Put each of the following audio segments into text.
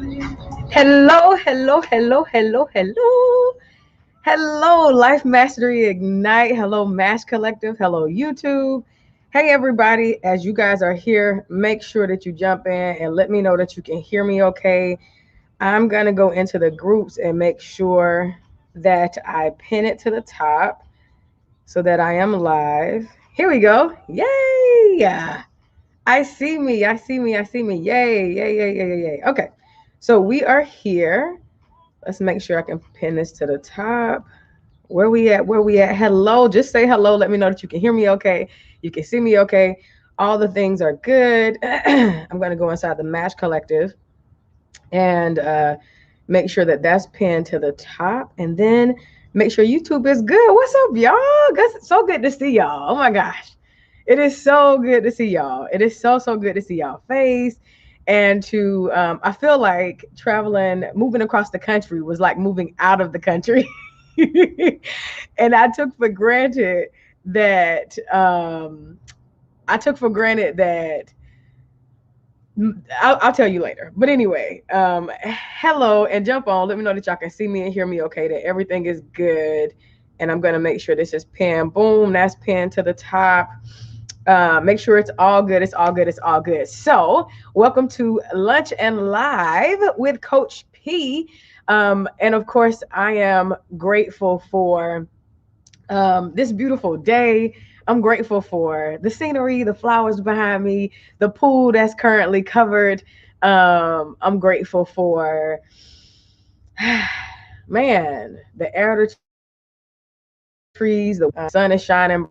Hello, hello, hello, hello, hello. Hello, Life Mastery Ignite. Hello, Mash Collective. Hello, YouTube. Hey, everybody. As you guys are here, make sure that you jump in and let me know that you can hear me okay. I'm going to go into the groups and make sure that I pin it to the top so that I am live. Here we go. Yay! I see me. I see me. I see me. Yay, yay, yay, yay, yay, yay. Okay. So we are here. Let's make sure I can pin this to the top. Where we at? Where we at? Hello. Just say hello. Let me know that you can hear me okay. You can see me okay. All the things are good. I'm going to go inside the Mash Collective and make sure that that's pinned to the top. And then make sure YouTube is good. What's up, y'all? It's so good to see y'all. Oh my gosh. It is so good to see y'all. It is so good to see y'all face. And to, I feel like moving across the country was like moving out of the country. And that, I took for granted that I'll tell you later. But anyway, hello and jump on. Let me know that y'all can see me and hear me okay, that everything is good. And I'm going to make sure this is pinned. Boom, that's pinned to the top. Make sure it's all good. It's all good. It's all good. So welcome to Lunch and Live with Coach P. And of course, I am grateful for this beautiful day. I'm grateful for the scenery, the flowers behind me, the pool that's currently covered. I'm grateful for, man, the air, the trees, the sun is shining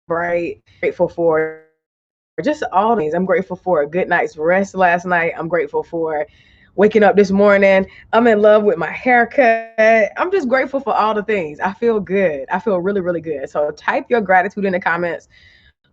bright. Grateful for just all things. I'm grateful for a good night's rest last night. I'm grateful for waking up this morning. I'm in love with my haircut. I'm just grateful for all the things. I feel good. I feel really, really good. So type your gratitude in the comments.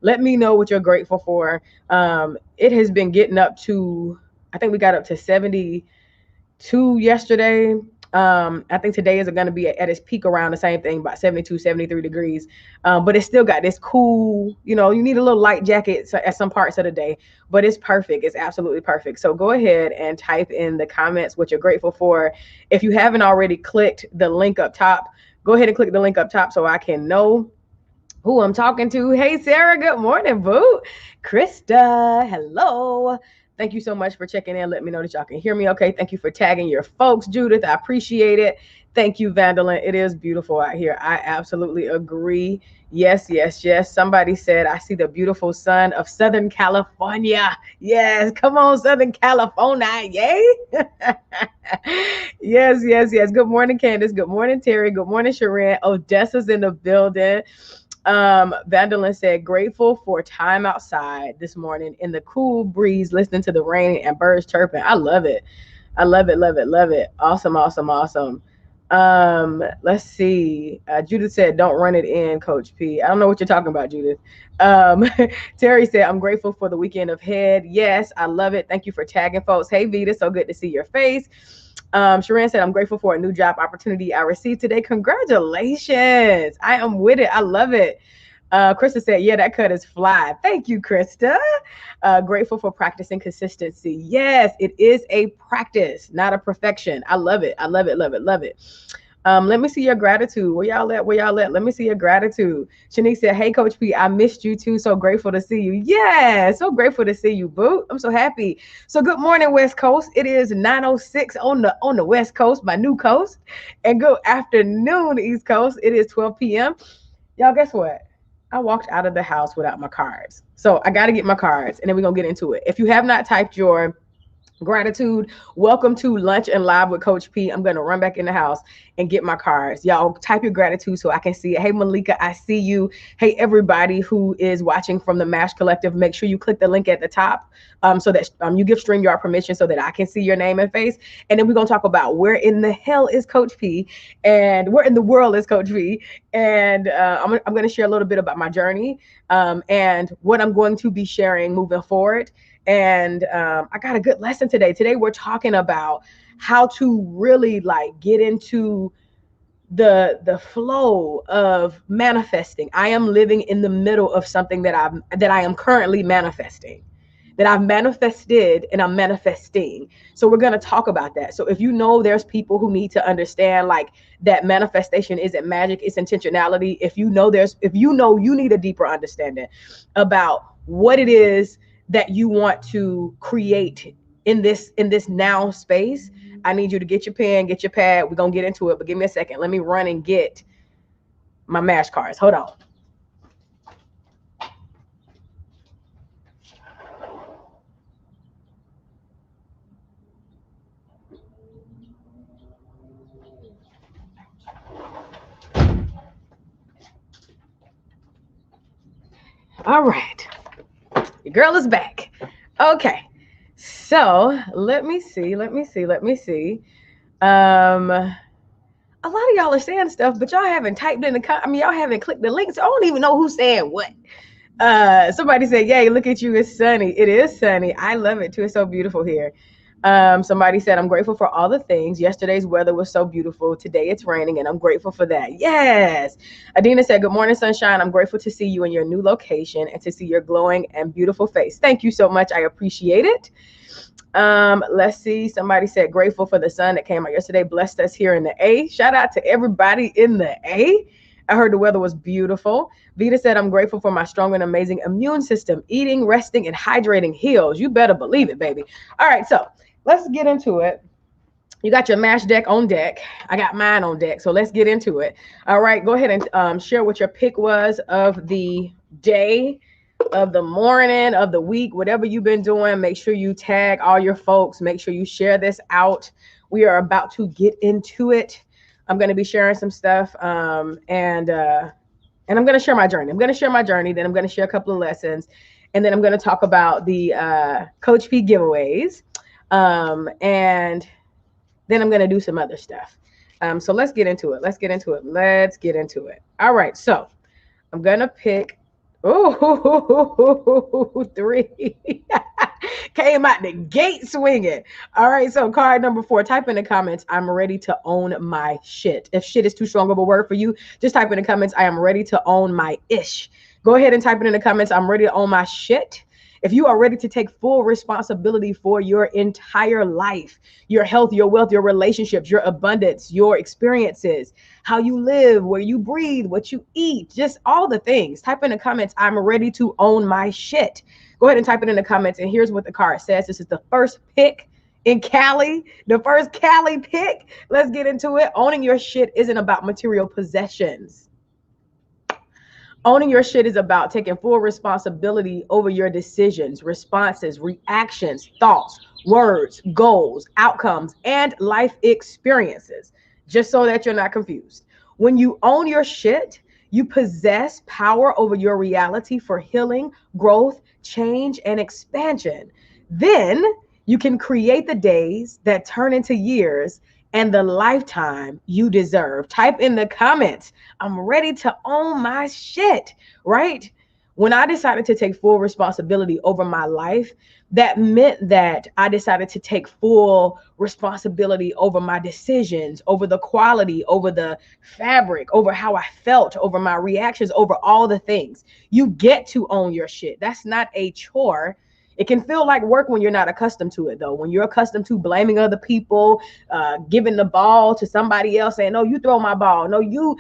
Let me know what you're grateful for. It has been getting up to, I think we got up to 72 yesterday. I think today is going to be at its peak around the same thing, about 72, 73 degrees. But it's still got this cool, you need a little light jacket at some parts of the day, but it's perfect. It's absolutely perfect. So go ahead and type in the comments what you're grateful for. If you haven't already clicked the link up top, go ahead and click the link up top so I can know who I'm talking to. Hey, Sarah, good morning, boo. Krista, hello. Thank you so much for checking in. Let me know that y'all can hear me okay. Thank you for tagging your folks, Judith. I appreciate it. Thank you, Vandalin. It is beautiful out here. I absolutely agree. Yes, yes, yes. Somebody said, I see the beautiful sun of Southern California. Yes, come on, Southern California. Yay. Yes, yes, yes. Good morning, Candace. Good morning, Terry. Good morning, Sharon. Odessa's in the building. Vandalin said, grateful for time outside this morning in the cool breeze, listening to the rain and birds chirping. I love it. I love it, love it, love it. Awesome, awesome, awesome. Let's see. Judith said, don't run it in, Coach P. I don't know what you're talking about, Judith. Terry said, I'm grateful for the weekend ahead. Yes, I love it. Thank you for tagging folks. Hey, Vita, so good to see your face. Sharon said, I'm grateful for a new job opportunity I received today. Congratulations. I am with it. I love it. Krista said, yeah, that cut is fly. Thank you, Krista. Grateful for practicing consistency. Yes, it is a practice, not a perfection. I love it. I love it, love it, love it. Let me see your gratitude. Where y'all at? Where y'all at? Let me see your gratitude. Shanique said, hey, Coach P, I missed you too. So grateful to see you. Yeah, so grateful to see you, boo. I'm so happy. So good morning, West Coast. It is 9:06 on the West Coast, my new coast. And good afternoon, East Coast. It is 12 p.m. Y'all, guess what? I walked out of the house without my cards. So I got to get my cards, and then we're going to get into it. If you have not typed your gratitude, welcome to Lunch and Live with Coach P. I'm going to run back in the house and get my cards. Y'all type your gratitude so I can see it. Hey, Malika, I see you. Hey, everybody who is watching from the MASH Collective, make sure you click the link at the top so that you give StreamYard permission so that I can see your name and face. And then we're going to talk about where in the hell is Coach P and where in the world is Coach P. And I'm going to share a little bit about my journey and what I'm going to be sharing moving forward. And I got a good lesson today. Today we're talking about how to really get into the flow of manifesting. I am living in the middle of something that I am currently manifesting. that I've manifested and I'm manifesting. So we're going to talk about that. So if you know there's people who need to understand like that manifestation isn't magic, it's intentionality. If you know you need a deeper understanding about what it is that you want to create in this now space, I need you to get your pen, get your pad. We're going to get into it, but give me a second. Let me run and get my MASH cards. Hold on. All right. Your girl is back. Okay. So let me see. A lot of y'all are saying stuff, but y'all haven't typed in y'all haven't clicked the links. I don't even know who's saying what. Somebody said, yay, look at you, it's sunny. It is sunny. I love it too. It's so beautiful here. Somebody said, I'm grateful for all the things. Yesterday's weather was so beautiful. Today it's raining and I'm grateful for that. Yes. Adina said, good morning, sunshine. I'm grateful to see you in your new location and to see your glowing and beautiful face. Thank you so much. I appreciate it. Let's see. Somebody said, grateful for the sun that came out yesterday. Blessed us here in the A. Shout out to everybody in the A. I heard the weather was beautiful. Vita said, I'm grateful for my strong and amazing immune system. Eating, resting, and hydrating heals. You better believe it, baby. All right, so let's get into it. You got your MASH deck on deck. I got mine on deck, so let's get into it. All right, go ahead and share what your pick was of the day, of the morning, of the week, whatever you've been doing. Make sure you tag all your folks. Make sure you share this out. We are about to get into it. I'm going to be sharing some stuff, and I'm going to share my journey. Then I'm going to share a couple of lessons, and then I'm going to talk about the Coach P giveaways, and then I'm going to do some other stuff. So let's get into it. All right, so I'm going to pick, three. Came out the gate swinging. All right, so card number 4, type in the comments, I'm ready to own my shit. If shit is too strong of a word for you, just type in the comments, I am ready to own my ish. Go ahead and type it in the comments, I'm ready to own my shit. If you are ready to take full responsibility for your entire life, your health, your wealth, your relationships, your abundance, your experiences, how you live, where you breathe, what you eat, just all the things, type in the comments, I'm ready to own my shit. Go ahead and type it in the comments. And here's what the card says. This is the first pick in Cali, the first Cali pick. Let's get into it. Owning your shit isn't about material possessions. Owning your shit is about taking full responsibility over your decisions, responses, reactions, thoughts, words, goals, outcomes, and life experiences, just so that you're not confused. When you own your shit, you possess power over your reality for healing, growth, change, and expansion. Then you can create the days that turn into years and the lifetime you deserve. Type in the comments, I'm ready to own my shit, right? When I decided to take full responsibility over my life, that meant that I decided to take full responsibility over my decisions, over the quality, over the fabric, over how I felt, over my reactions, over all the things. You get to own your shit. That's not a chore. It can feel like work when you're not accustomed to it, though. When you're accustomed to blaming other people, giving the ball to somebody else, saying, no, you throw my ball. No, you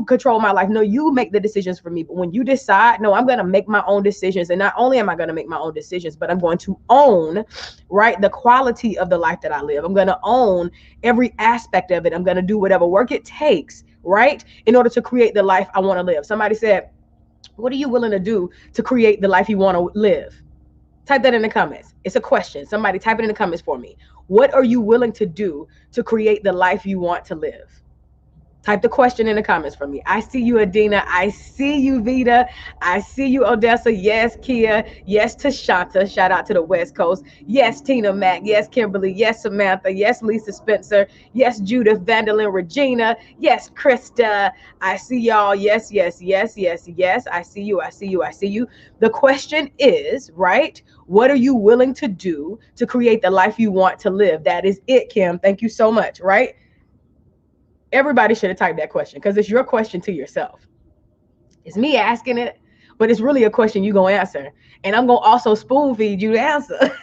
control my life. No, you make the decisions for me. But when you decide, no, I'm going to make my own decisions. And not only am I going to make my own decisions, but I'm going to own, right, the quality of the life that I live. I'm going to own every aspect of it. I'm going to do whatever work it takes, right, in order to create the life I want to live. Somebody said, what are you willing to do to create the life you want to live? Type that in the comments. It's a question. Somebody type it in the comments for me. What are you willing to do to create the life you want to live? Type the question in the comments for me. I see you, Adina. I see you, Vita. I see you, Odessa. Yes, Kia. Yes, Tashanta. Shout out to the West Coast. Yes, Tina Mack. Yes, Kimberly. Yes, Samantha. Yes, Lisa Spencer. Yes, Judith, Vandalyn, Regina. Yes, Krista. I see y'all. Yes, yes, yes, yes, yes. I see you. I see you. I see you. The question is, right? What are you willing to do to create the life you want to live? That is it, Kim. Thank you so much, right? Everybody should have typed that question because it's your question to yourself. It's me asking it, but it's really a question you're going to answer. And I'm going to also spoon feed you the answer.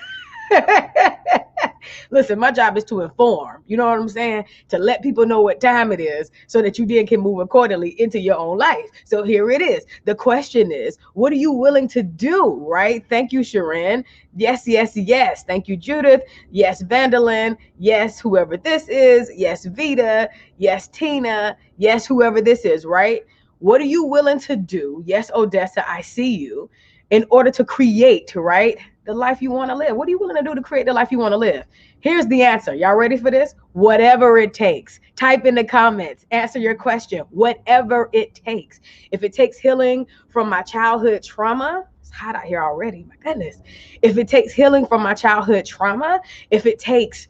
Listen, my job is to inform, you know what I'm saying? To let people know what time it is so that you then can move accordingly into your own life. So here it is. The question is, what are you willing to do, right? Thank you, Sharon. Yes, yes, yes. Thank you, Judith. Yes, Vandalyn. Yes, whoever this is. Yes, Vita. Yes, Tina. Yes, whoever this is, right? What are you willing to do? Yes, Odessa, I see you. In order to create, right, the life you want to live. What are you willing to do to create the life you want to live? Here's the answer. Y'all ready for this? Whatever it takes. Type in the comments. Answer your question. Whatever it takes. If it takes healing from my childhood trauma, it's hot out here already. My goodness. If it takes healing from my childhood trauma, if it takes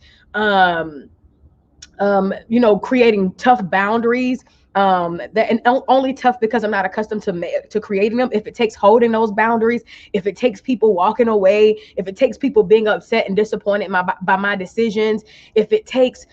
creating tough boundaries, that and only tough because I'm not accustomed to creating them. If it takes holding those boundaries, if it takes people walking away, if it takes people being upset and disappointed by my decisions, if it takes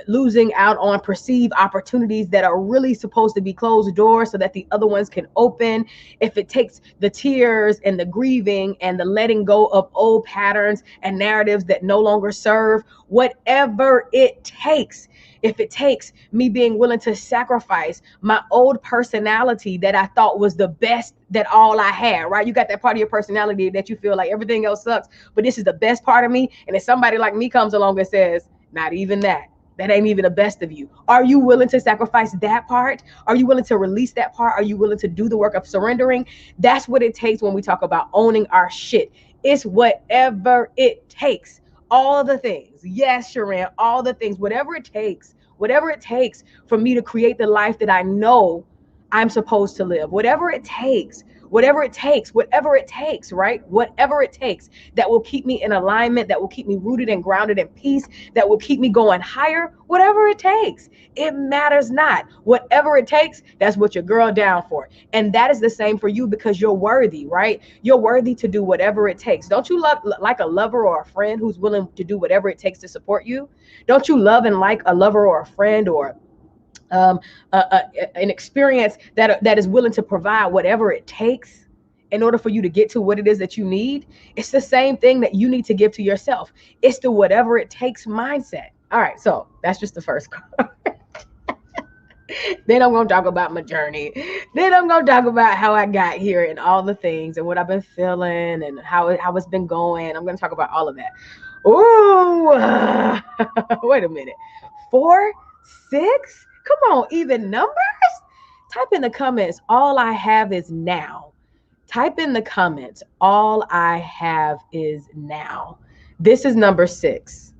losing out on perceived opportunities that are really supposed to be closed doors so that the other ones can open, if it takes the tears and the grieving and the letting go of old patterns and narratives that no longer serve, whatever it takes. If it takes me being willing to sacrifice my old personality that I thought was the best, that all I had, right? You got that part of your personality that you feel like everything else sucks, but this is the best part of me. And if somebody like me comes along and says, not even that, that ain't even the best of you. Are you willing to sacrifice that part? Are you willing to release that part? Are you willing to do the work of surrendering? That's what it takes when we talk about owning our shit. It's whatever it takes. All the things. Yes, Sharon, all the things, whatever it takes for me to create the life that I know I'm supposed to live, whatever it takes, right? Whatever it takes that will keep me in alignment, that will keep me rooted and grounded in peace, that will keep me going higher, whatever it takes. It matters not. Whatever it takes, that's what your girl down for. And that is the same for you because you're worthy, right? You're worthy to do whatever it takes. Don't you love like a lover or a friend who's willing to do whatever it takes to support you? Don't you love and like a lover or a friend or an experience that is willing to provide whatever it takes in order for you to get to what it is that you need? It's the same thing that you need to give to yourself. It's the whatever it takes mindset. All right, so that's just the first card. Then I'm going to talk about my journey. Then I'm going to talk about how I got here and all the things and what I've been feeling and how it's been going. I'm going to talk about all of that. Ooh, wait a minute. 4, 6? Come on, even numbers? Type in the comments, all I have is now. Type in the comments, all I have is now. This is number 6.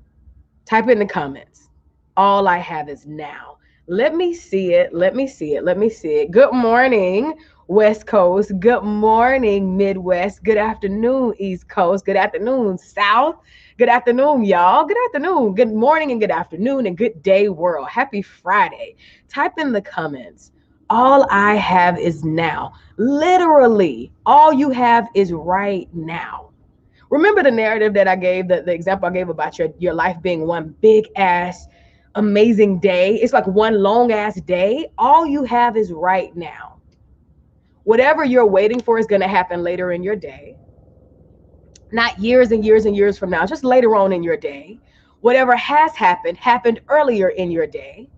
Type in the comments, all I have is now. Let me see it. Let me see it. Let me see it. Good morning, West Coast. Good morning, Midwest. Good afternoon, East Coast. Good afternoon, South. Good afternoon, y'all. Good afternoon. Good morning and good afternoon and good day, world. Happy Friday. Type in the comments, all I have is now. Literally, all you have is right now. Remember the narrative that I gave, the example I gave about your life being one big ass amazing day. It's like one long ass day. All you have is right now. Whatever you're waiting for is going to happen later in your day. Not years and years and years from now, just later on in your day. Whatever has happened earlier in your day.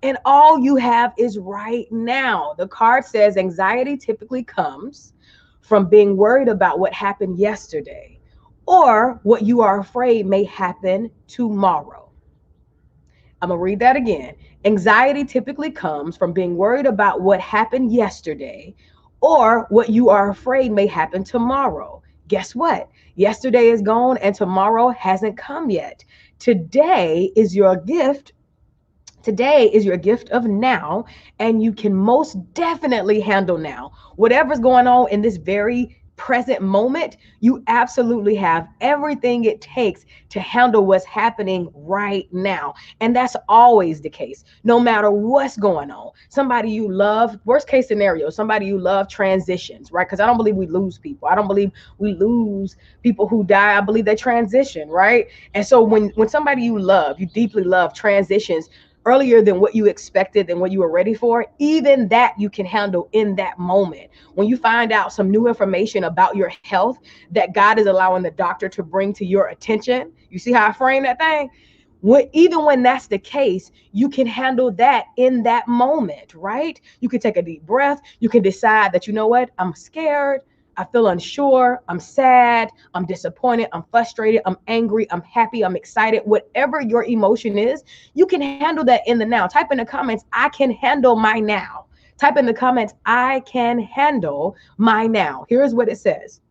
And all you have is right now. The card says anxiety typically comes from being worried about what happened yesterday or what you are afraid may happen tomorrow. I'm going to read that again. Anxiety typically comes from being worried about what happened yesterday or what you are afraid may happen tomorrow. Guess what? Yesterday is gone and tomorrow hasn't come yet. Today is your gift. Today is your gift of now, and you can most definitely handle now. Whatever's going on in this very present moment, you absolutely have everything it takes to handle what's happening right now. And that's always the case, no matter what's going on. Somebody you love, worst case scenario, somebody you love transitions, right? Because I don't believe we lose people. I don't believe we lose people who die. I believe they transition, right? And so when somebody you love, you deeply love, transitions, earlier than what you expected, than what you were ready for, even that you can handle in that moment. When you find out some new information about your health that God is allowing the doctor to bring to your attention, you see how I frame that thing? Even when that's the case, you can handle that in that moment, right? You can take a deep breath. You can decide that, you know what, I'm scared. I feel unsure. I'm sad. I'm disappointed. I'm frustrated. I'm angry. I'm happy. I'm excited. Whatever your emotion is, you can handle that in the now. Type in the comments, I can handle my now. Type in the comments, I can handle my now. Here's what it says.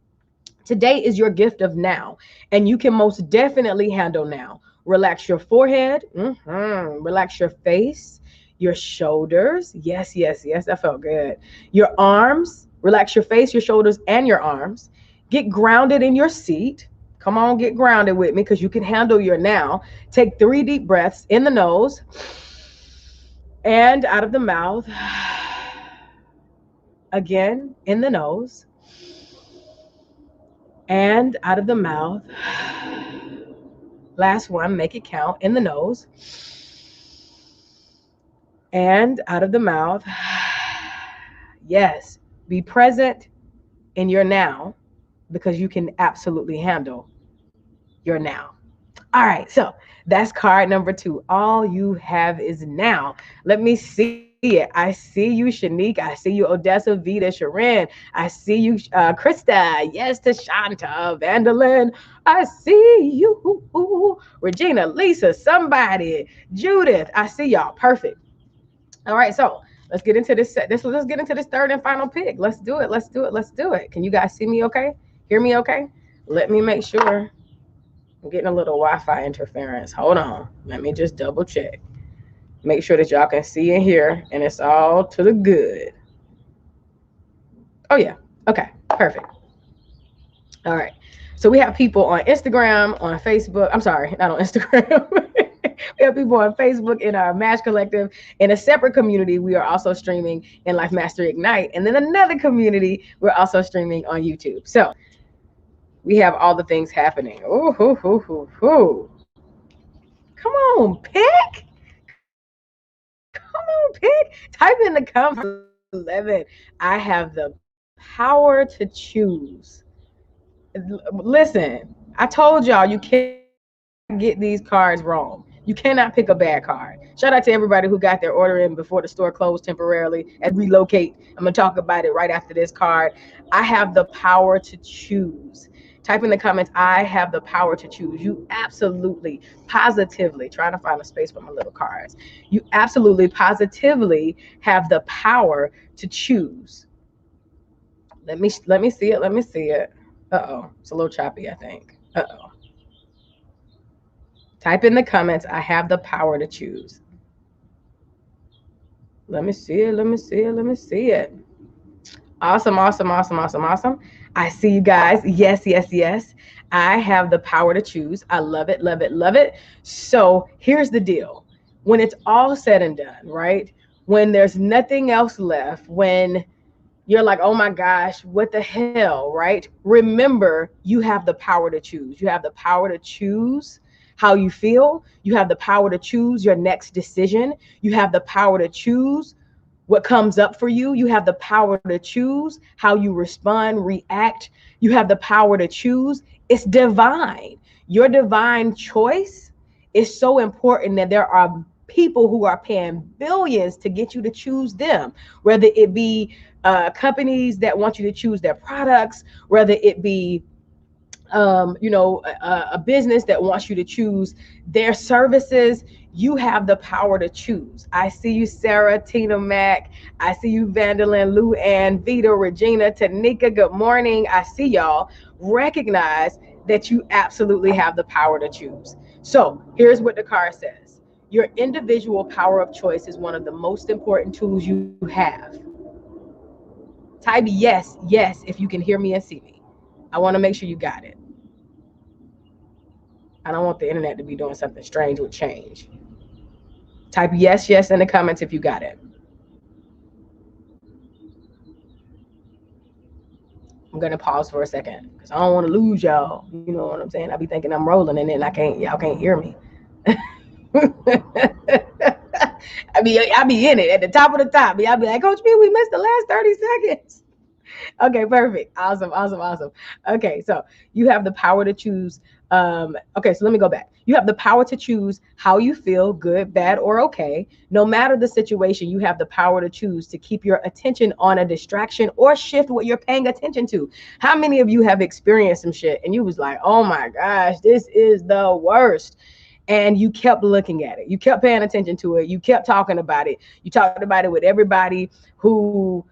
Today is your gift of now, and you can most definitely handle now. Relax your forehead, relax your face, your shoulders. Yes, yes, yes, that felt good. Your arms, relax your face, your shoulders, and your arms. Get grounded in your seat. Come on, get grounded with me because you can handle your now. Take 3 deep breaths in the nose and out of the mouth. Again, in the nose and out of the mouth. Last one, make it count. In the nose and out of the mouth. Yes, be present in your now because you can absolutely handle your now. All right, so that's card number 2. All you have is now. Let me see it. I see you, Shanique. I see you, Odessa, Vita, Sharon. I see you, Krista. Yes, Tashanta, Vandalyn. I see you, Regina, Lisa, somebody, Judith. I see y'all. Perfect. All right, so let's get into this. Let's get into this third and final pick. Let's do it. Let's do it. Let's do it. Can you guys see me? Okay? Hear me? Okay? Let me make sure. I'm getting a little Wi-Fi interference. Hold on. Let me just double check. Make sure that y'all can see and hear, and it's all to the good. Oh, yeah. Okay. Perfect. All right. So we have people on Instagram, on Facebook. I'm sorry, not on Instagram. We have people on Facebook in our Match Collective. In a separate community, we are also streaming in Life Mastery Ignite. And then another community, we're also streaming on YouTube. So we have all the things happening. Ooh, hoo, hoo, hoo, hoo. Come on, pick. Come on, pick. Type in the comments 11. I have the power to choose. Listen, I told y'all you can't get these cards wrong. You cannot pick a bad card. Shout out to everybody who got their order in before the store closed temporarily and relocate. I'm going to talk about it right after this card. I have the power to choose. Type in the comments, I have the power to choose. You absolutely, positively, trying to find a space for my little cards. You absolutely, positively have the power to choose. Let me see it. Let me see it. Uh-oh. It's a little choppy, I think. Uh-oh. Type in the comments, I have the power to choose. Let me see it. Let me see it. Let me see it. Awesome, awesome, awesome, awesome, awesome. I see you guys. Yes, yes, yes. I have the power to choose. I love it, love it, love it. So here's the deal. When it's all said and done, right? When there's nothing else left, when you're like, oh my gosh, what the hell, right? Remember, you have the power to choose. You have the power to choose how you feel. You have the power to choose your next decision. You have the power to choose what comes up for you. You have the power to choose how you respond, react. You have the power to choose. It's divine. Your divine choice is so important that there are people who are paying billions to get you to choose them, whether it be companies that want you to choose their products, whether it be a business that wants you to choose their services. You have the power to choose. I see you, Sarah, Tina Mac. I see you, Vandalyn, Lou Ann, Vita, Regina, Tanika. Good morning. I see y'all. Recognize that you absolutely have the power to choose. So here's what the card says. Your individual power of choice is one of the most important tools you have. Type yes, yes, if you can hear me and see me. I want to make sure you got it. I don't want the internet to be doing something strange with change. Type yes, yes in the comments if you got it. I'm going to pause for a second because I don't want to lose y'all. You know what I'm saying? I be thinking I'm rolling and then y'all can't hear me. I be in it at the top of the top. I be like, Coach B, we missed the last 30 seconds. Okay, perfect. Awesome, awesome, awesome. Okay, so you have the power to choose. Okay, so let me go back. You have the power to choose how you feel, good, bad, or okay. No matter the situation, you have the power to choose to keep your attention on a distraction or shift what you're paying attention to. How many of you have experienced some shit and you was like, oh my gosh, this is the worst? And you kept looking at it. You kept paying attention to it. You kept talking about it. You talked about it with everybody who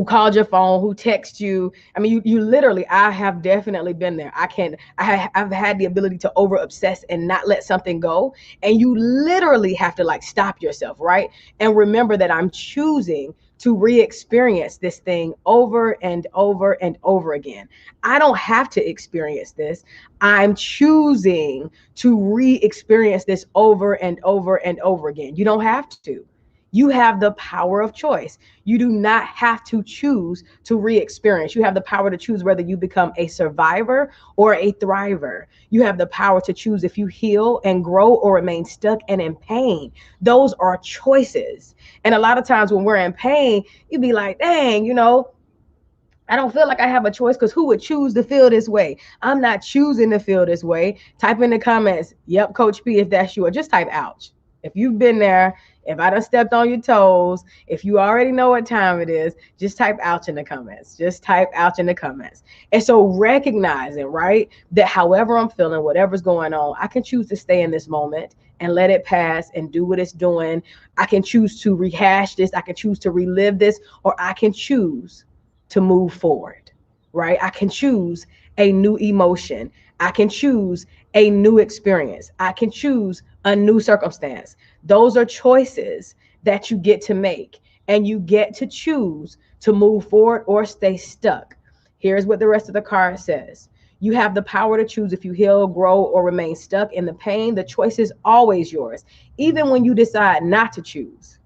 called your phone, who texted you. I mean, you literally, I have definitely been there. I've had the ability to over obsess and not let something go. And you literally have to like stop yourself, right? And remember that I'm choosing to re-experience this thing over and over and over again. I don't have to experience this. I'm choosing to re-experience this over and over and over again. You don't have to. You have the power of choice. You do not have to choose to re-experience. You have the power to choose whether you become a survivor or a thriver. You have the power to choose if you heal and grow or remain stuck and in pain. Those are choices. And a lot of times when we're in pain, you'd be like, dang, I don't feel like I have a choice, because who would choose to feel this way? I'm not choosing to feel this way. Type in the comments, yep, Coach P, if that's you, or just type ouch. If you've been there, if I done stepped on your toes, if you already know what time it is, just type ouch in the comments. Just type ouch in the comments. And so recognizing, right, that however I'm feeling, whatever's going on, I can choose to stay in this moment and let it pass and do what it's doing. I can choose to rehash this. I can choose to relive this, or I can choose to move forward, right? I can choose a new emotion. I can choose a new experience. I can choose a new circumstance. Those are choices that you get to make, and you get to choose to move forward or stay stuck. Here's what the rest of the card says. You have the power to choose if you heal, grow, or remain stuck in the pain. The choice is always yours, even when you decide not to choose.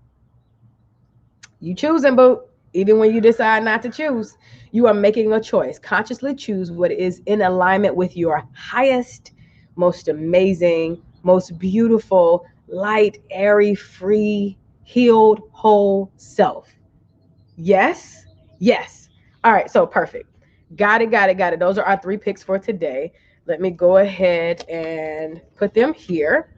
You choosing, boo. Even when you decide not to choose, you are making a choice. Consciously choose what is in alignment with your highest, most amazing, most beautiful, light, airy, free, healed, whole self. Yes? Yes. All right, so perfect. Got it, got it, got it. Those are our 3 picks for today. Let me go ahead and put them here,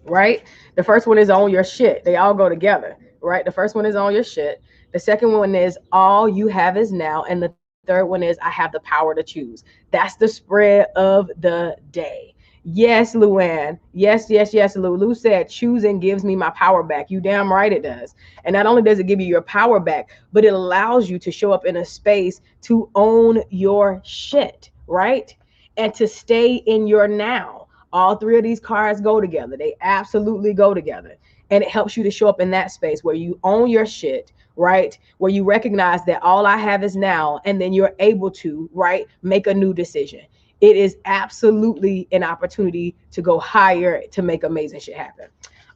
right? The first one is on your shit. They all go together, right? The first one is on your shit. The second one is all you have is now. And the third one is I have the power to choose. That's the spread of the day. Yes, Luann. Yes, yes, yes. Lulu said choosing gives me my power back. You damn right it does. And not only does it give you your power back, but it allows you to show up in a space to own your shit, right? And to stay in your now. All 3 of these cards go together. They absolutely go together. And it helps you to show up in that space where you own your shit, right? Where you recognize that all I have is now, and then you're able to, right, make a new decision. It is absolutely an opportunity to go higher, to make amazing shit happen.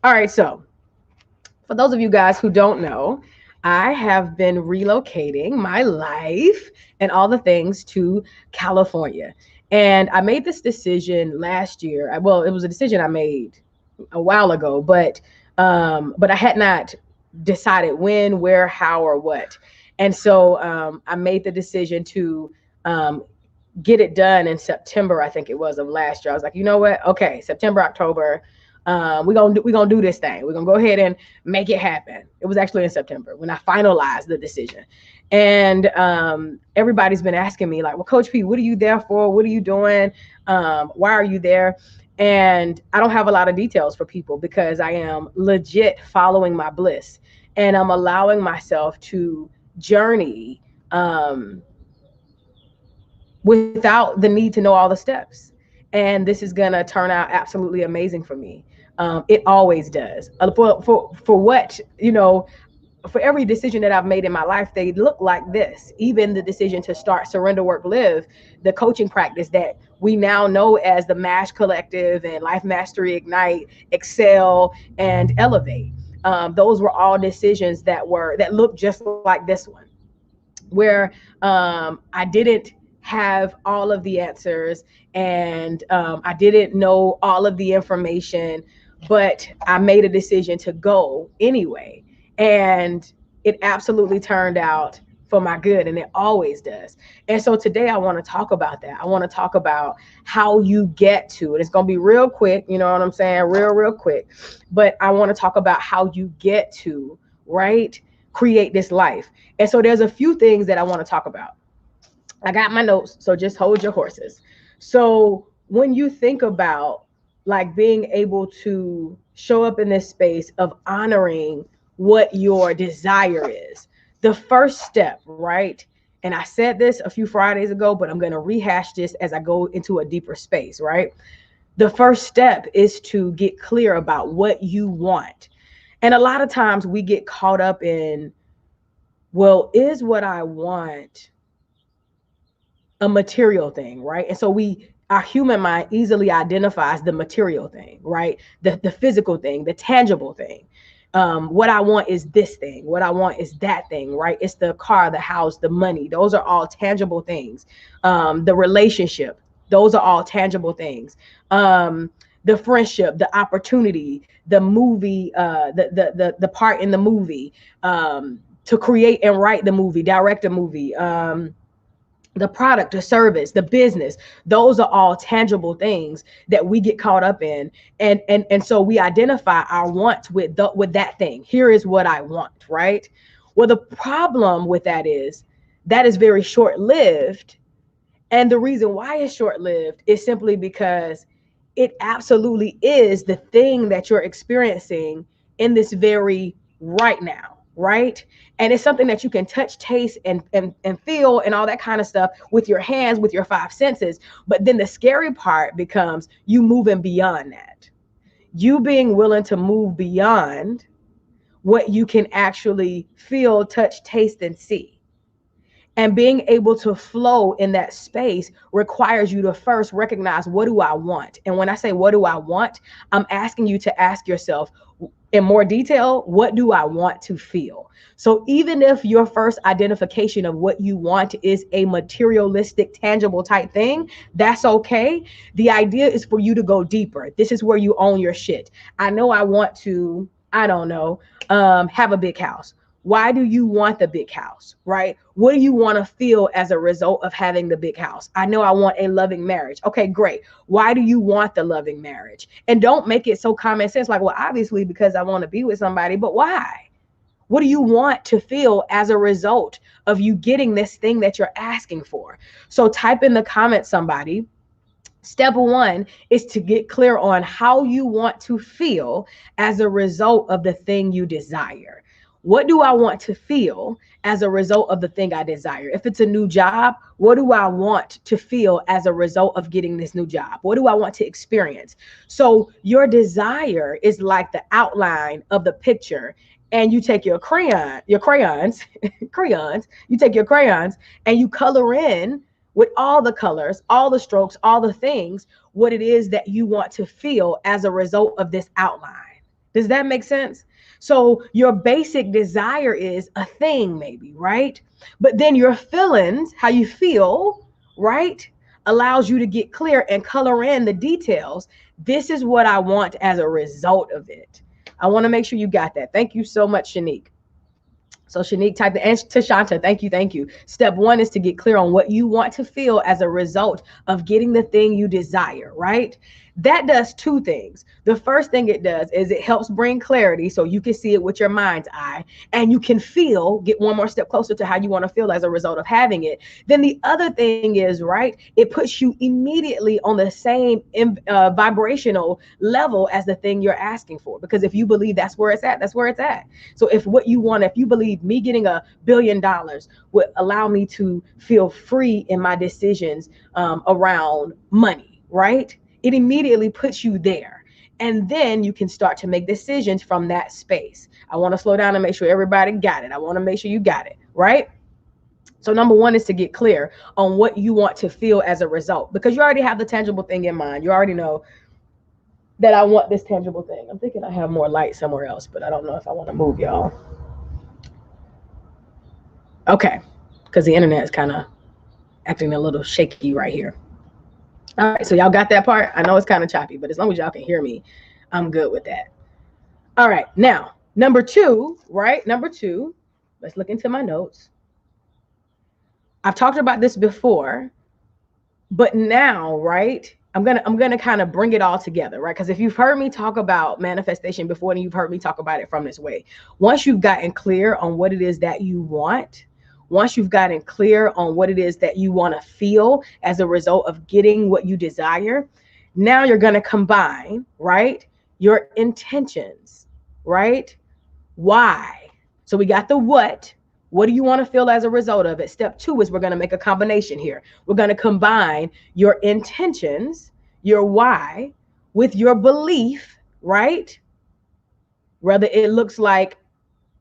All right, so for those of you guys who don't know, I have been relocating my life and all the things to California. And I made this decision last year. Well, it was a decision I made a while ago, but I had not decided when, where, how, or what. And so I made the decision to get it done in September, I think it was, of last year. I was like, you know what? Okay, September, October, we're gonna do this thing. We're gonna go ahead and make it happen. It was actually in September when I finalized the decision. And everybody's been asking me like, well, Coach P, what are you there for? What are you doing? Why are you there? And I don't have a lot of details for people because I am legit following my bliss, and I'm allowing myself to journey without the need to know all the steps. And this is gonna turn out absolutely amazing for me. It always does. For what, for every decision that I've made in my life, they look like this. Even the decision to start Surrender Work Live, the coaching practice that we now know as the MASH Collective and Life Mastery Ignite, Excel, and Elevate. Those were all decisions that looked just like this one, where I didn't have all of the answers, and I didn't know all of the information, but I made a decision to go anyway. And it absolutely turned out for my good, and it always does. And so today I want to talk about that. I want to talk about how you get to it. It's going to be real quick, you know what I'm saying? Real quick. But I want to talk about how you get to, right? Create this life. And so there's a few things that I want to talk about. I got my notes, so just hold your horses. So when you think about like being able to show up in this space of honoring what your desire is, the first step, right? And I said this a few Fridays ago, but I'm going to rehash this as I go into a deeper space, right? The first step is to get clear about what you want. And a lot of times we get caught up in, well, is what I want a material thing, right? And so our human mind easily identifies the material thing, right? The physical thing, the tangible thing. What I want is this thing. What I want is that thing, right? It's the car, the house, the money. Those are all tangible things. The relationship, those are all tangible things. The friendship, the opportunity, the movie, the part in the movie, to create and write the movie, direct a movie, the product, the service, the business, those are all tangible things that we get caught up in. And so we identify our wants with that thing. Here is what I want, right? Well, the problem with that is very short-lived. And the reason why it's short-lived is simply because it absolutely is the thing that you're experiencing in this very right now. Right. And it's something that you can touch, taste, and feel and all that kind of stuff with your hands, with your five senses. But then the scary part becomes you moving beyond that. You being willing to move beyond what you can actually feel, touch, taste, and see. And being able to flow in that space requires you to first recognize, what do I want? And when I say, what do I want? I'm asking you to ask yourself in more detail, what do I want to feel? So even if your first identification of what you want is a materialistic, tangible type thing, that's okay. The idea is for you to go deeper. This is where you own your shit. I know I want to, I don't know, have a big house. Why do you want the big house, right? What do you want to feel as a result of having the big house? I know I want a loving marriage. Okay, great. Why do you want the loving marriage? And don't make it so common sense, like, well, obviously because I want to be with somebody, but why? What do you want to feel as a result of you getting this thing that you're asking for? So type in the comments, somebody. Step one is to get clear on how you want to feel as a result of the thing you desire. What do I want to feel as a result of the thing I desire? If it's a new job, what do I want to feel as a result of getting this new job? What do I want to experience? So your desire is like the outline of the picture, and you take your crayons, you take your crayons and you color in with all the colors, all the strokes, all the things, what it is that you want to feel as a result of this outline. Does that make sense? So your basic desire is a thing, maybe, right? But then your feelings, how you feel, right, allows you to get clear and color in the details. This is what I want as a result of it. I want to make sure you got that. Thank you so much, Shanique. So Shanique typed the, and Tashanta, thank you. Step one is to get clear on what you want to feel as a result of getting the thing you desire, right? That does two things. The first thing it does is it helps bring clarity so you can see it with your mind's eye, and you can feel, get one more step closer to how you want to feel as a result of having it. Then the other thing is, right, it puts you immediately on the same vibrational level as the thing you're asking for. Because if you believe that's where it's at, that's where it's at. So if what you want, if you believe me getting $1 billion would allow me to feel free in my decisions around money, right? It immediately puts you there. And then you can start to make decisions from that space. I want to slow down and make sure everybody got it. I want to make sure you got it, right? So number one is to get clear on what you want to feel as a result, because you already have the tangible thing in mind. You already know that I want this tangible thing. I'm thinking I have more light somewhere else, but I don't know if I want to move, y'all. Okay, because the internet is kind of acting a little shaky right here. All right, so y'all got that part? I know it's kind of choppy, but as long as y'all can hear me, I'm good with that. All right. Now, number two, right? Number two, let's look into my notes. I've talked about this before, but now, right? I'm gonna kind of bring it all together, right? Because if you've heard me talk about manifestation before, then you've heard me talk about it from this way. Once you've gotten clear on what it is that you want, once you've gotten clear on what it is that you want to feel as a result of getting what you desire, now you're gonna combine, right? Your intentions, right? Why? So we got the what. What do you want to feel as a result of it? Step two is we're going to make a combination here. We're going to combine your intentions, your why, with your belief, right? Whether it looks like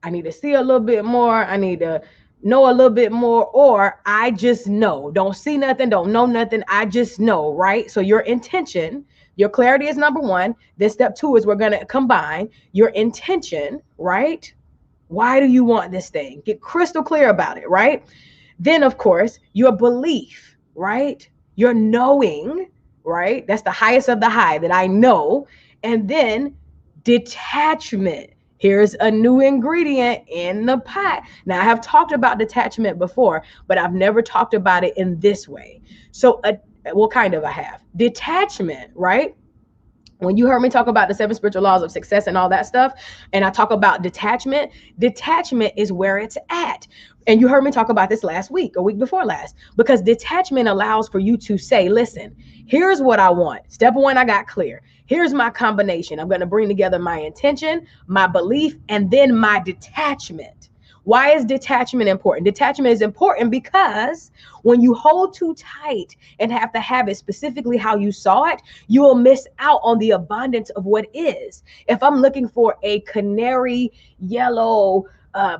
I need to see a little bit more, I need to know a little bit more, or I just know. Don't see nothing, don't know nothing, I just know, right? So your intention, your clarity is number one. Then step two is we're going to combine your intention, right? Why do you want this thing? Get crystal clear about it, right? Then, of course, your belief, right? Your knowing, right? That's the highest of the high that I know. And then detachment. Here's a new ingredient in the pot. Now, I have talked about detachment before, but I've never talked about it in this way. So, well, kind of I have. Detachment, right? When you heard me talk about the seven spiritual laws of success and all that stuff, and I talk about detachment, detachment is where it's at. And you heard me talk about this last week or week before last, because detachment allows for you to say, listen, here's what I want. Step one, I got clear. Here's my combination. I'm going to bring together my intention, my belief, and then my detachment. Why is detachment important? Detachment is important because when you hold too tight and have to have it specifically how you saw it, you will miss out on the abundance of what is. If I'm looking for a canary yellow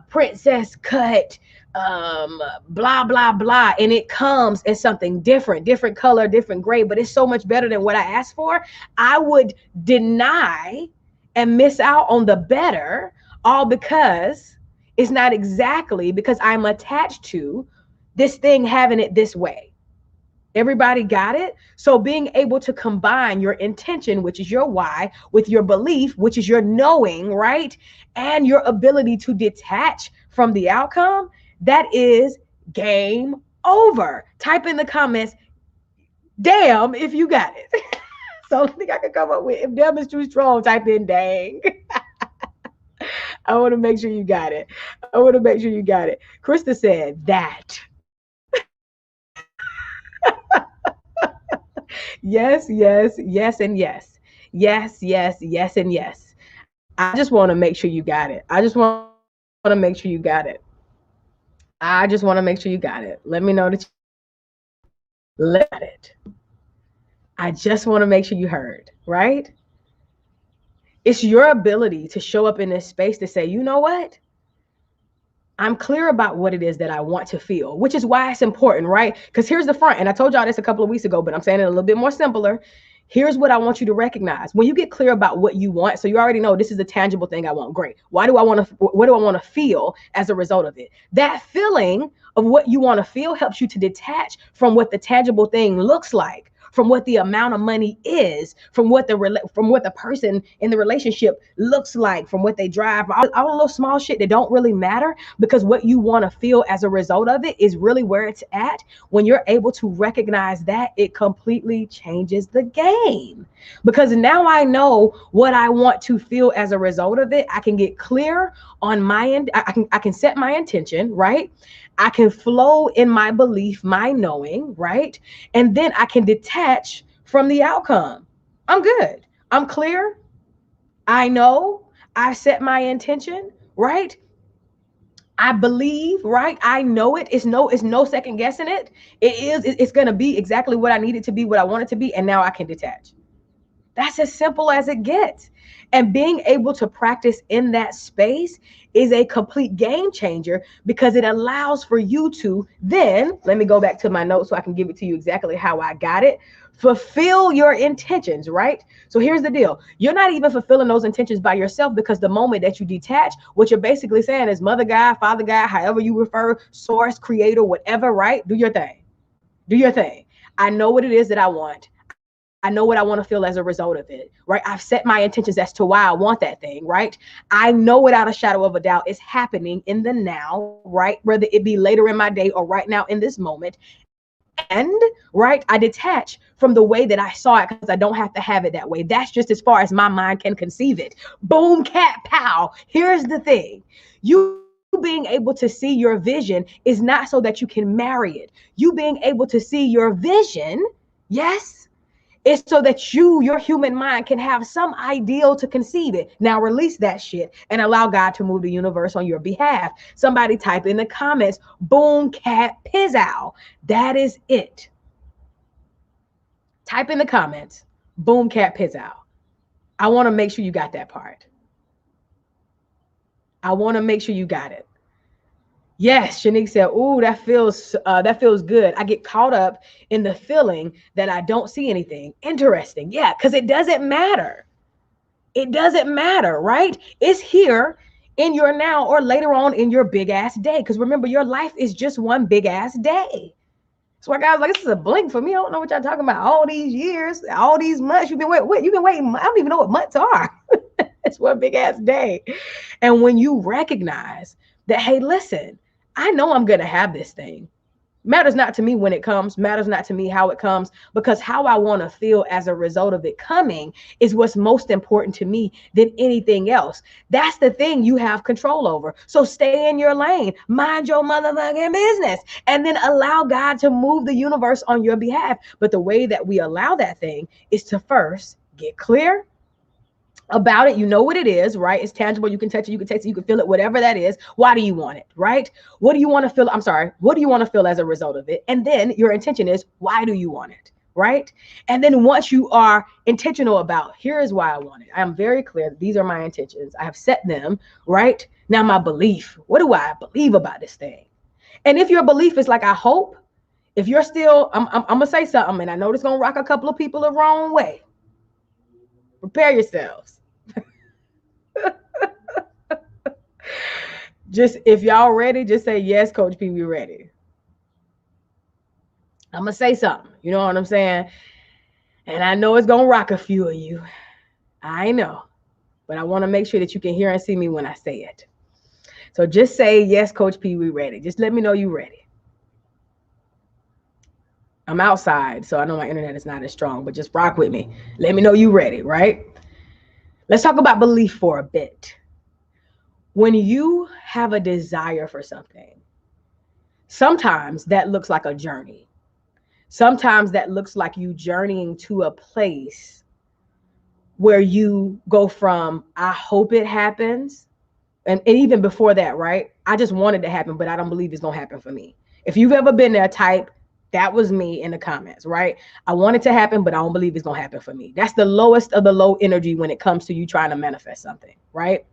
princess cut, blah blah blah, and it comes in something different color, different gray, but it's so much better than what I asked for, I would deny and miss out on the better, all because it's not exactly because I'm attached to this thing having it this way. Everybody got it? So being able to combine your intention, which is your why, with your belief, which is your knowing, right? And your ability to detach from the outcome, that is game over. Type in the comments, damn, if you got it. So I think I could come up with, if damn is too strong, type in dang. I want to make sure you got it. I want to make sure you got it. Krista said that. Yes, yes, yes, and yes. Yes, yes, yes, and yes. I just want to make sure you got it. I just want to make sure you got it. I just want to make sure you got it. Let me know that you got it. Let me got it. I just want to make sure you heard, right? It's your ability to show up in this space to say, you know what? I'm clear about what it is that I want to feel, which is why it's important, right? Because here's the front. And I told y'all this a couple of weeks ago, but I'm saying it a little bit more simpler. Here's what I want you to recognize. When you get clear about what you want, so you already know this is a tangible thing I want. Great. What do I want to feel as a result of it? That feeling of what you want to feel helps you to detach from what the tangible thing looks like, from what the amount of money is, from what the person in the relationship looks like, from what they drive, all the little small shit that don't really matter, because what you want to feel as a result of it is really where it's at. When you're able to recognize that, it completely changes the game. Because now I know what I want to feel as a result of it. I can get clear on my end. I can set my intention, right? I can flow in my belief, my knowing, right? And then I can detach from the outcome. I'm good. I'm clear. I know. I set my intention, right? I believe, right? I know it. It's no second guessing it. It's gonna be exactly what I need it to be, what I want it to be, and now I can detach. That's as simple as it gets. And being able to practice in that space is a complete game changer, because it allows for you to then, let me go back to my notes so I can give it to you exactly how I got it. Fulfill your intentions, right? So here's the deal. You're not even fulfilling those intentions by yourself, because the moment that you detach, what you're basically saying is, mother God, father God, however you refer, source, creator, whatever, right? Do your thing. Do your thing. I know what it is that I want. I know what I want to feel as a result of it, right? I've set my intentions as to why I want that thing, right? I know without a shadow of a doubt it's happening in the now, right? Whether it be later in my day or right now in this moment. And, right, I detach from the way that I saw it because I don't have to have it that way. That's just as far as my mind can conceive it. Boom, cat, pow. Here's the thing. You being able to see your vision is not so that you can marry it. You being able to see your vision, yes, it's so that your human mind, can have some ideal to conceive it. Now release that shit and allow God to move the universe on your behalf. Somebody type in the comments, boom, cat, pizzow. That is it. Type in the comments, boom, cat, pizzow. I want to make sure you got that part. I want to make sure you got it. Yes, Shanique said, "Ooh, that feels good." I get caught up in the feeling that I don't see anything. Interesting. Yeah, because it doesn't matter. It doesn't matter, right? It's here in your now or later on in your big ass day. Because remember, your life is just one big ass day. That's why guys like, this is a blink for me. I don't know what y'all talking about. All these years, all these months you've been waiting. You've been waiting. I don't even know what months are. It's one big ass day. And when you recognize that, hey, listen, I know I'm going to have this thing. Matters not to me when it comes, matters not to me how it comes, because how I want to feel as a result of it coming is what's most important to me than anything else. That's the thing you have control over. So stay in your lane, mind your motherfucking business, and then allow God to move the universe on your behalf. But the way that we allow that thing is to first get clear about it. You know what it is, right? It's tangible. You can touch it, you can taste it, you can feel it, whatever that is. Why do you want it, right? What do you want to feel? What do you want to feel as a result of it? And then your intention is, why do you want it, right? And then once you are intentional about, here is why I want it. I am very clear that these are my intentions. I have set them, right? Now my belief, what do I believe about this thing? And if your belief is like, I hope, if you're still, I'm gonna say something, and I know this gonna rock a couple of people the wrong way. Prepare yourselves. Just if y'all ready, just say yes, Coach P, we ready. I'm gonna say something. You know what I'm saying? And I know it's gonna rock a few of you. I know. But I want to make sure that you can hear and see me when I say it. So just say yes, Coach P, we ready. Just let me know you ready. I'm outside, so I know my internet is not as strong, but just rock with me. Let me know you ready, right? Let's talk about belief for a bit. When you have a desire for something, sometimes that looks like a journey. Sometimes that looks like you journeying to a place where you go from, I hope it happens. And even before that, right? I just want it to happen, but I don't believe it's going to happen for me. If you've ever been there, type, that was me in the comments, right? I want it to happen, but I don't believe it's going to happen for me. That's the lowest of the low energy when it comes to you trying to manifest something, right?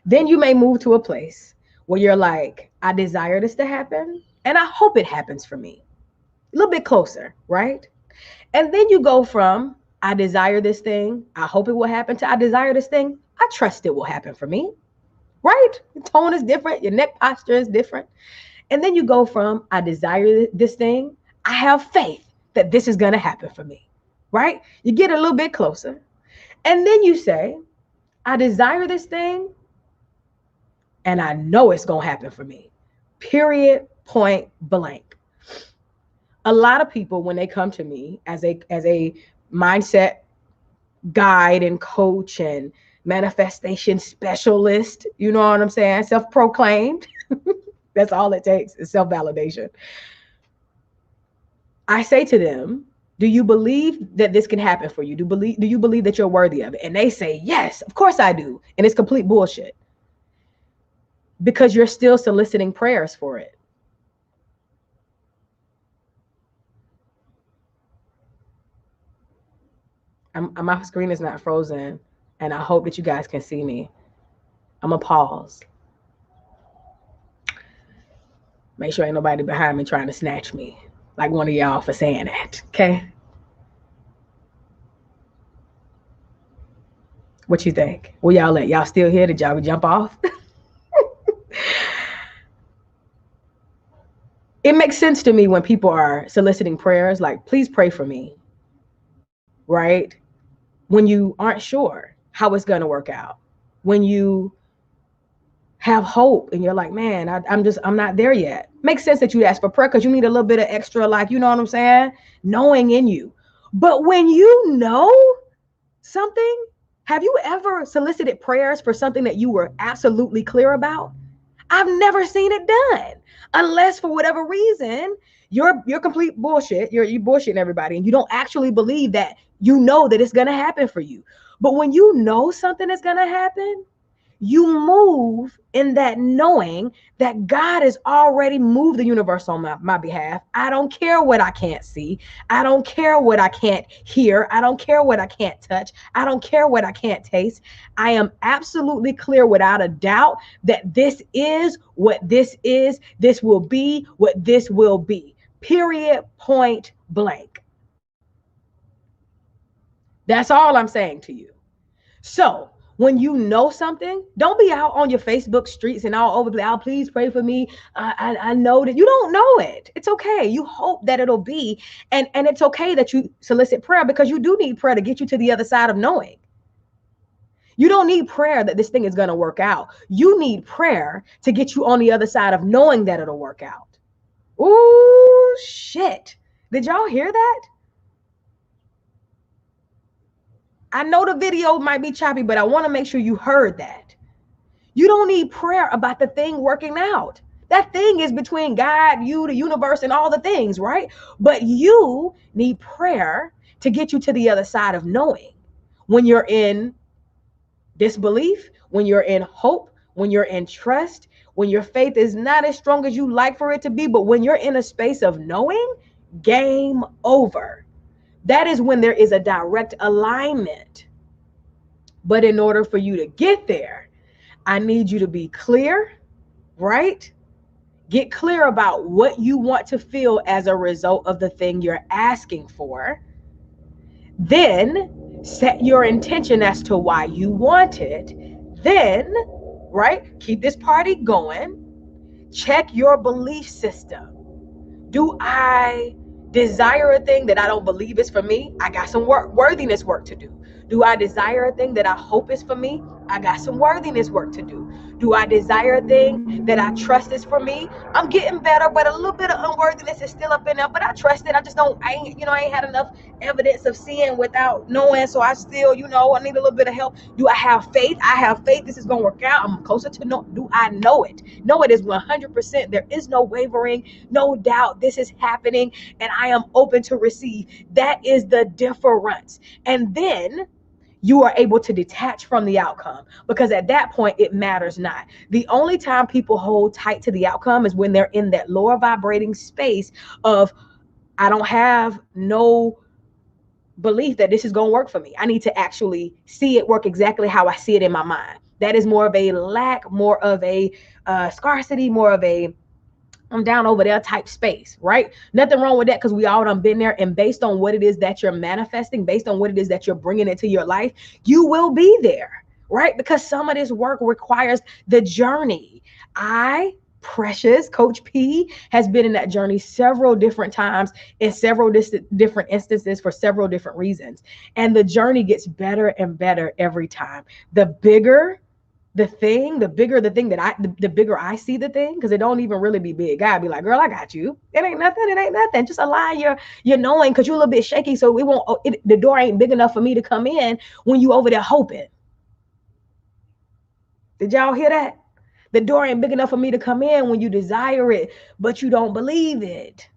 Then you may move to a place where you're like, I desire this to happen, and I hope it happens for me. A little bit closer, right? And then you go from, I desire this thing, I hope it will happen, to I desire this thing, I trust it will happen for me, right? Your tone is different, your neck posture is different. And then you go from, I desire this thing, I have faith that this is going to happen for me, right? You get a little bit closer. And then you say, I desire this thing, and I know it's going to happen for me. Period, point blank. A lot of people, when they come to me as a mindset guide and coach and manifestation specialist, you know what I'm saying? Self-proclaimed. That's all it takes is self-validation. I say to them, do you believe that this can happen for you? Do you believe that you're worthy of it? And they say, yes, of course I do. And it's complete bullshit. Because you're still soliciting prayers for it. My screen is not frozen, and I hope that you guys can see me. I'm going to pause. Make sure ain't nobody behind me trying to snatch me, like one of y'all for saying that, okay? What you think? Where y'all at? Y'all still here? Did y'all jump off? It makes sense to me when people are soliciting prayers, like, please pray for me. right? When you aren't sure how it's going to work out, when you have hope and you're like, man, I'm not there yet. Makes sense that you ask for prayer because you need a little bit of extra, like, you know what I'm saying? Knowing in you. But when you know something, have you ever solicited prayers for something that you were absolutely clear about? I've never seen it done unless for whatever reason you're complete bullshit. You bullshitting everybody and you don't actually believe that you know that it's going to happen for you. But when you know something is going to happen, you move in that knowing that God has already moved the universe on my behalf. I don't care what I can't see. I don't care what I can't hear. I don't care what I can't touch. I don't care what I can't taste. I am absolutely clear without a doubt that this is what this is. This will be what this will be. Period. Point blank. That's all I'm saying to you. So when you know something, don't be out on your Facebook streets and all over the place. Oh, please pray for me. I know that you don't know it. It's okay. You hope that it'll be. And it's okay that you solicit prayer because you do need prayer to get you to the other side of knowing. You don't need prayer that this thing is going to work out. You need prayer to get you on the other side of knowing that it'll work out. Ooh, shit. Did y'all hear that? I know the video might be choppy, but I want to make sure you heard that. You don't need prayer about the thing working out. That thing is between God, you, the universe, and all the things, right? But you need prayer to get you to the other side of knowing. When you're in disbelief, when you're in hope, when you're in trust, when your faith is not as strong as you like for it to be, but when you're in a space of knowing, game over. That is when there is a direct alignment. But in order for you to get there, I need you to be clear, right? Get clear about what you want to feel as a result of the thing you're asking for. Then set your intention as to why you want it. Then, right, keep this party going. Check your belief system. Do I desire a thing that I don't believe is for me? I got some worthiness work to do. Do I desire a thing that I hope is for me? I got some worthiness work to do. Do I desire a thing that I trust is for me? I'm getting better, but a little bit of unworthiness is still up in there. But I trust it. I just don't. I ain't had enough evidence of seeing without knowing. So I still, I need a little bit of help. Do I have faith? I have faith. This is gonna work out. I'm closer to know. Do I know it? No, it is 100%. There is no wavering, no doubt. This is happening, and I am open to receive. That is the difference. And then you are able to detach from the outcome because at that point it matters not. The only time people hold tight to the outcome is when they're in that lower vibrating space of, I don't have no belief that this is going to work for me. I need to actually see it work exactly how I see it in my mind. That is more of a lack, more of a scarcity, more of a I'm down over there type space, right? Nothing wrong with that because we all done been there. And based on what it is that you're manifesting, based on what it is that you're bringing into your life, you will be there, right? Because some of this work requires the journey. Precious Coach P has been in that journey several different times in several different instances for several different reasons. And the journey gets better and better every time. The bigger the bigger I see the thing, because it don't even really be big. God be like, girl, I got you. It ain't nothing. Just align your knowing, because you're a little bit shaky, so the door ain't big enough for me to come in when you over there hoping. Did y'all hear that? The door ain't big enough for me to come in when you desire it, but you don't believe it.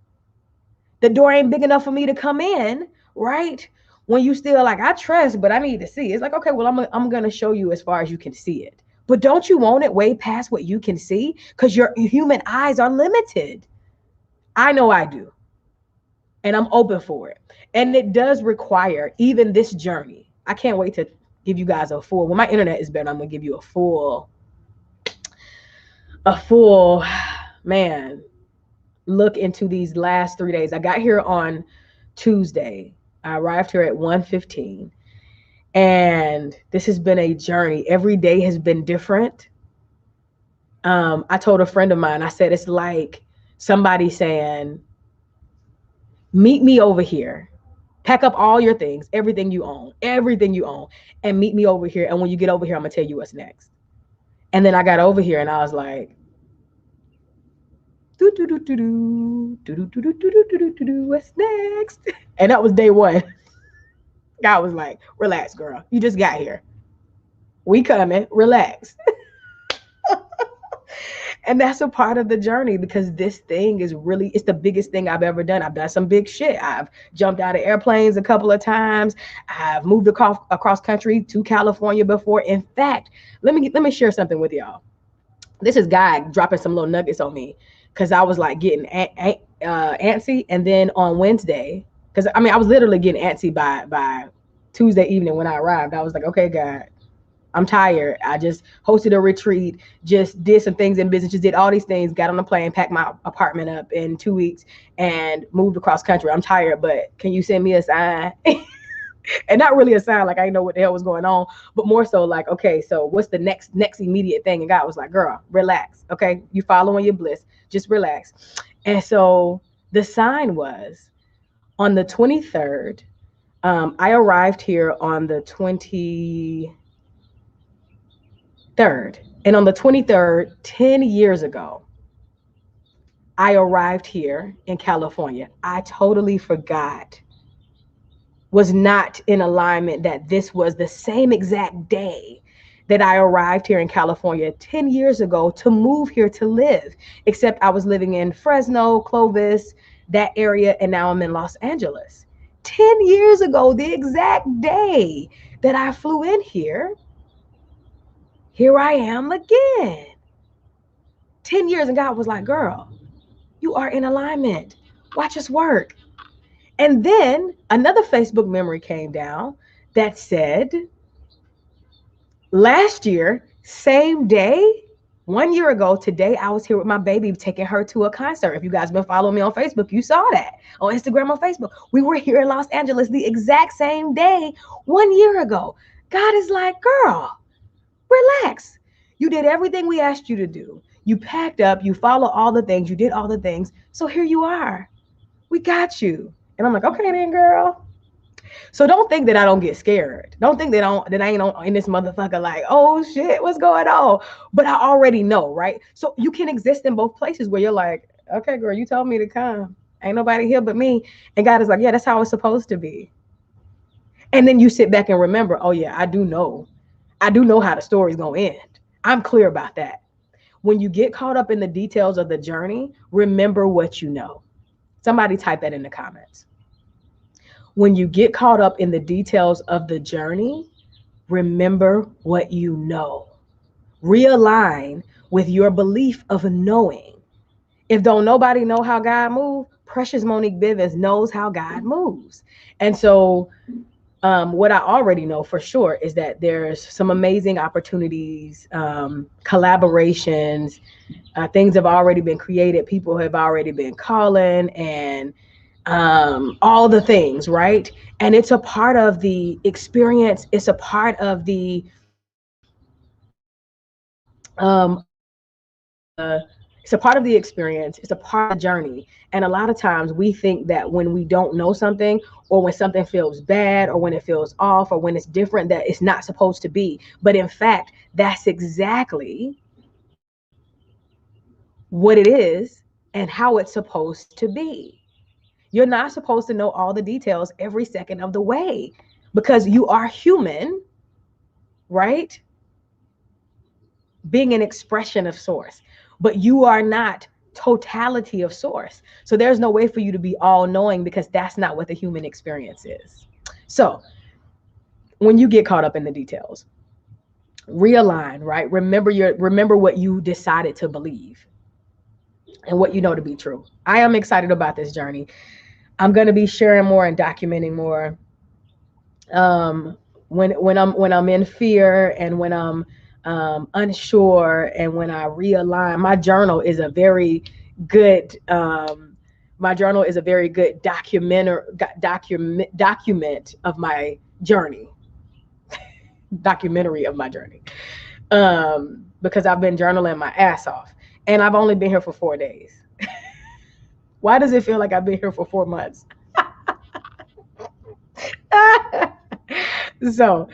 The door ain't big enough for me to come in, right? When you still like, I trust, but I need to see. It's like, okay, well, I'm going to show you as far as you can see it. But don't you want it way past what you can see? Because your human eyes are limited. I know I do. And I'm open for it. And it does require even this journey. I can't wait to give you guys when my internet is better, I'm going to give you a full, man, look into these last 3 days. I got here on Tuesday. I arrived here at 1:15. And this has been a journey. Every day has been different. I told a friend of mine, I said, it's like somebody saying, meet me over here. Pack up all your things, everything you own, and meet me over here. And when you get over here, I'm gonna tell you what's next. And then I got over here and I was like, what's next? And that was day one. God was like, relax, girl. You just got here. We coming, relax. And that's a part of the journey, because this thing is really, it's the biggest thing I've ever done. I've done some big shit. I've jumped out of airplanes a couple of times. I've moved across country to California before. In fact, let me share something with y'all. This is God dropping some little nuggets on me, because I was like getting antsy. And then on Wednesday, because I was literally getting antsy by Tuesday evening when I arrived. I was like, okay, God, I'm tired. I just hosted a retreat, just did some things in business, just did all these things, got on a plane, packed my apartment up in 2 weeks, and moved across country. I'm tired, but can you send me a sign? And not really a sign like I didn't know what the hell was going on, but more so like, okay, so what's the next immediate thing? And God was like, girl, relax. Okay, you following your bliss, just relax. And so the sign was on the 23rd. I arrived here on the 23rd. And on the 23rd, 10 years ago, I arrived here in California. I totally forgot, was not in alignment, that this was the same exact day that I arrived here in California 10 years ago to move here to live, except I was living in Fresno, Clovis, that area, and now I'm in Los Angeles. 10 years ago, the exact day that I flew in here I am again. 10 years, and God was like, girl, you are in alignment. Watch us work. And then another Facebook memory came down that said, last year, same day, 1 year ago today, I was here with my baby, taking her to a concert. If you guys been following me on Facebook, you saw that. On Instagram, on Facebook. We were here in Los Angeles the exact same day 1 year ago. God is like, girl, relax. You did everything we asked you to do. You packed up, you followed all the things, you did all the things. So here you are. We got you. And I'm like, okay then, girl. So don't think that I don't get scared. Don't think that I ain't in this motherfucker like, oh shit, what's going on? But I already know, right? So you can exist in both places where you're like, okay, girl, you told me to come. Ain't nobody here but me. And God is like, yeah, that's how it's supposed to be. And then you sit back and remember, oh yeah, I do know how the story's gonna end. I'm clear about that. When you get caught up in the details of the journey, remember what you know. Somebody type that in the comments. When you get caught up in the details of the journey, remember what you know. Realign with your belief of knowing. If don't nobody know how God moves, Precious Monique Bivens knows how God moves. And so what I already know for sure is that there's some amazing opportunities, collaborations, things have already been created. People have already been calling, and all the things, right? And it's a part of the experience. It's a part of the it's a part of the experience. It's a part of the journey. And a lot of times we think that when we don't know something, or when something feels bad, or when it feels off, or when it's different, that it's not supposed to be. But in fact, that's exactly what it is and how it's supposed to be. You're not supposed to know all the details every second of the way, because you are human, right? Being an expression of source, but you are not totality of source. So there's no way for you to be all knowing, because that's not what the human experience is. So when you get caught up in the details, realign, right? Remember what you decided to believe and what you know to be true. I am excited about this journey. I'm going to be sharing more and documenting more. When I'm in fear, and when I'm unsure, and when I realign, my journal is a very good document of my journey. Documentary of my journey. Because I've been journaling my ass off, and I've only been here for 4 days. Why does it feel like I've been here for 4 months? So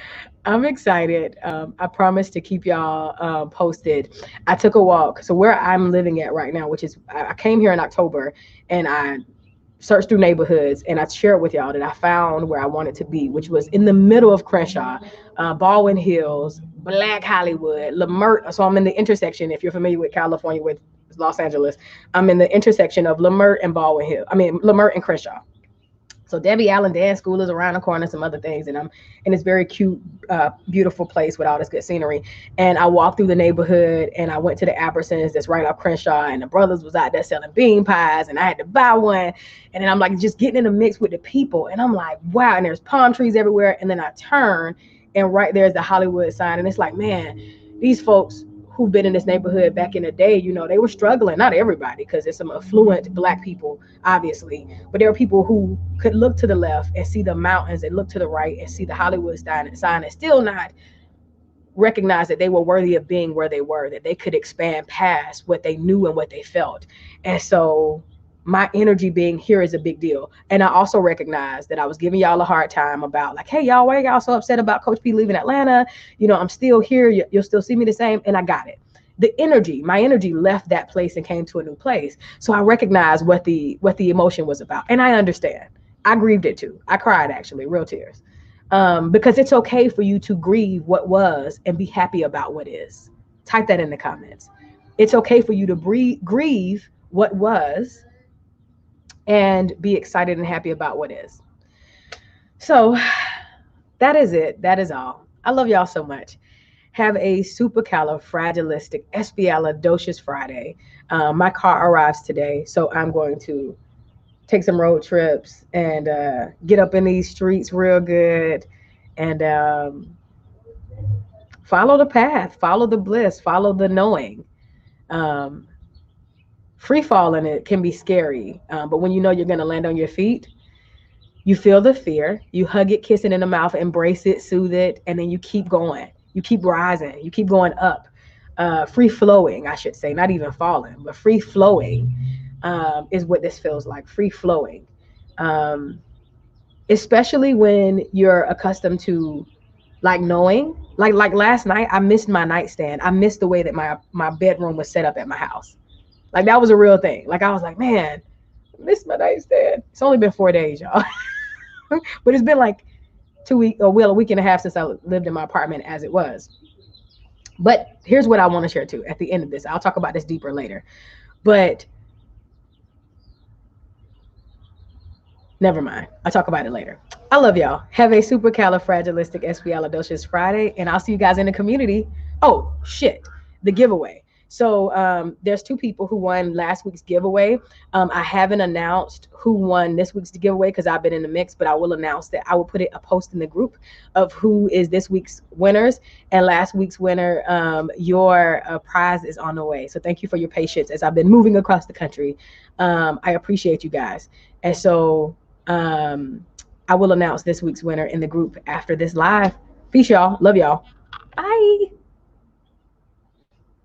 I'm excited. I promise to keep y'all posted. I took a walk. So where I'm living at right now, which is I came here in October, and I searched through neighborhoods, and I shared with y'all that I found where I wanted to be, which was in the middle of Crenshaw, Baldwin Hills, Black Hollywood, Lamert. So I'm in the intersection. If you're familiar with California, with Los Angeles, I'm in the intersection of Lamert and Baldwin Hill. I mean Lamert and Crenshaw. So Debbie Allen Dance School is around the corner, some other things, and I'm in this very cute, beautiful place with all this good scenery. And I walked through the neighborhood, and I went to the Albertsons that's right off Crenshaw, and the brothers was out there selling bean pies, and I had to buy one. And then I'm like just getting in the mix with the people, and I'm like, wow. And there's palm trees everywhere. And then I turn, and right there's the Hollywood sign, and it's like, man, these folks who've been in this neighborhood back in the day, they were struggling. Not everybody, because there's some affluent Black people, obviously, but there were people who could look to the left and see the mountains, and look to the right and see the Hollywood sign, and still not recognize that they were worthy of being where they were, that they could expand past what they knew and what they felt. And so my energy being here is a big deal. And I also recognize that I was giving y'all a hard time about, like, hey, y'all, why are y'all so upset about Coach P leaving Atlanta? I'm still here. You'll still see me the same. And I got it. My energy left that place and came to a new place. So I recognize what the emotion was about. And I understand. I grieved it too. I cried, actually, real tears. Because it's okay for you to grieve what was and be happy about what is. Type that in the comments. It's okay for you to grieve what was and be excited and happy about what is. So that is it. That is all. I love y'all so much. Have a supercalifragilisticexpialidocious Friday. My car arrives today, so I'm going to take some road trips and get up in these streets real good, and follow the path, follow the bliss, follow the knowing. Um, Free falling, it can be scary, but when you know you're going to land on your feet, you feel the fear, you hug it, kiss it in the mouth, embrace it, soothe it, and then you keep going. You keep rising, you keep going up. Free flowing, I should say, not even falling, but free flowing is what this feels like. Free flowing. Um, Especially when you're accustomed to, like, knowing, like last night I missed my nightstand. I missed the way that my bedroom was set up at my house. Like, that was a real thing. Like, I was like, man, I missed my nightstand. It's only been 4 days, y'all. But it's been like 2 weeks, or well, a week and a half since I lived in my apartment as it was. But here's what I want to share too at the end of this. I'll talk about this deeper later. But never mind. I'll talk about it later. I love y'all. Have a supercalifragilisticexpialidocious Friday, and I'll see you guys in the community. Oh, shit. The giveaway. So there's 2 people who won last week's giveaway. I haven't announced who won this week's giveaway because I've been in the mix, but I will announce that. I will put a post in the group of who is this week's winners. And last week's winner, your prize is on the way. So thank you for your patience as I've been moving across the country. I appreciate you guys. And so I will announce this week's winner in the group after this live. Peace, y'all. Love y'all. Bye.